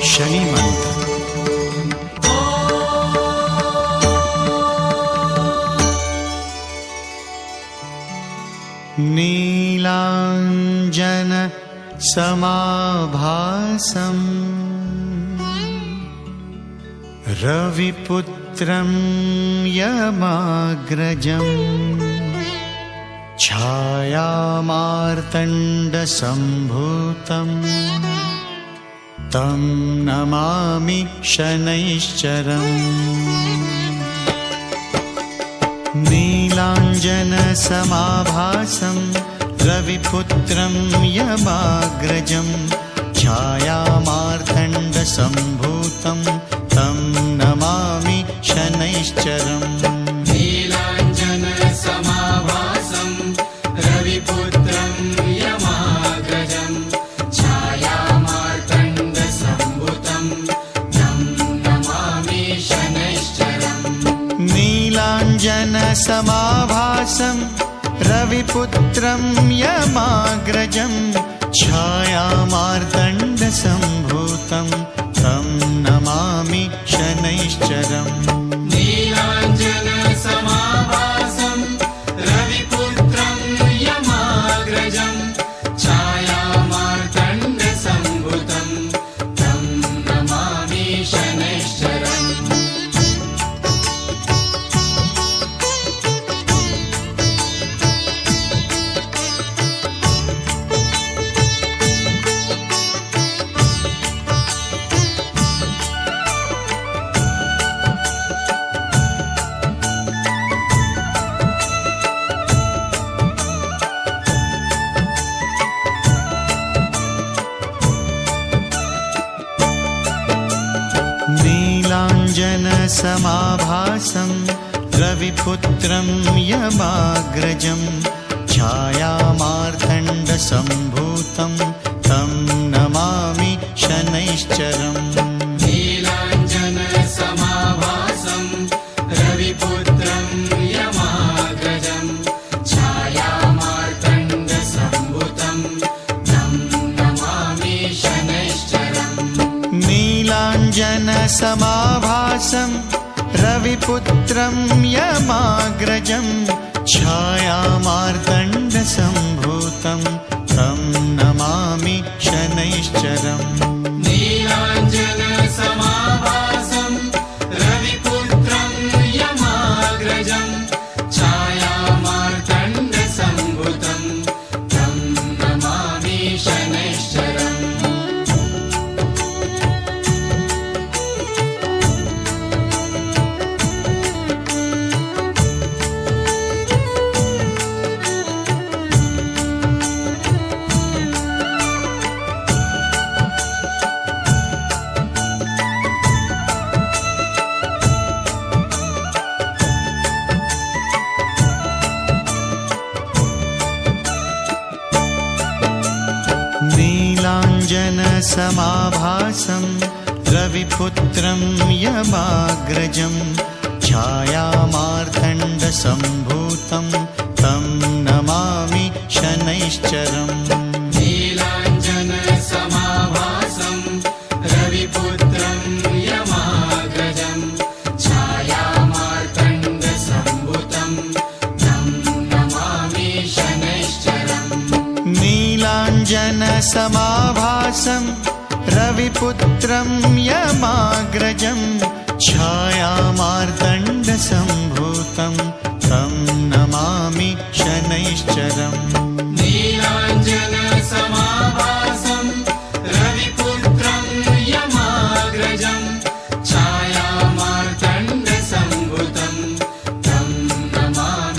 शनिमन्त्र। नीलाञ्जन समाभासम् रविपुत्रं यमाग्रजम् छायामार्तण्डसम्भूतम् तं नमामि शनैश्चरम्। नीलाञ्जनसमाभासम् रविपुत्रं यमाग्रजम् छायामार्तण्डसम्भूतं तं नमामि शनैश्चरम्। नीलाञ्जनसमाभासं रविपुत्रं यमाग्रजं छायामार्तण्डसम्भूतं तं नमामि शनैश्चरम्। नीलाञ्जनसमाभासं रविपुत्रं यमाग्रजं छायामार्तण्डसम्भूतं तं नमामि शनैश्चरम्। नीलाञ्जनसमाभासं रविपुत्रं यमाग्रजं छायामार्तण्डसम्भूतं तं नमामि शनैश्चरम्। नीलाञ्जनसमाभासं रविपुत्रं यमाग्रजं छायामार्तण्डसम्भूतं तं नमामि शनैश्चरम्। नीलाञ्जनसमाभासं रविपुत्रं यमाग्रजं छायामार्तण्डसम्भूतं तं नमामि शनैश्चरम्। नीलाञ्जनसमाभासं रविपुत्रं यमाग्रजं छायामार्तण्डसम्भूतं तं नमामि शनैश्चरम्। नीलाञ्जनसमाभासं रविपुत्रं यमाग्रजं छायामार्तण्डसम्भूतं तं नमामि शनैश्चरम्। नीलाञ्जनसमाभासं रविपुत्रं यमाग्रजं छायामार्तण्डसम्भूतं तं नमामि शनैश्चरम्। नीलाञ्जनसमाभासं रविपुत्रं यमाग्रजं छायामार्तण्डसम्भूतं तं नमामि शनैश्चरम्। नीलाञ्जनसमाभासं रविपुत्रं यमाग्रजं छायामार्तण्डसम्भूतं तं नमामि शनैश्चरम्। नीलाञ्जन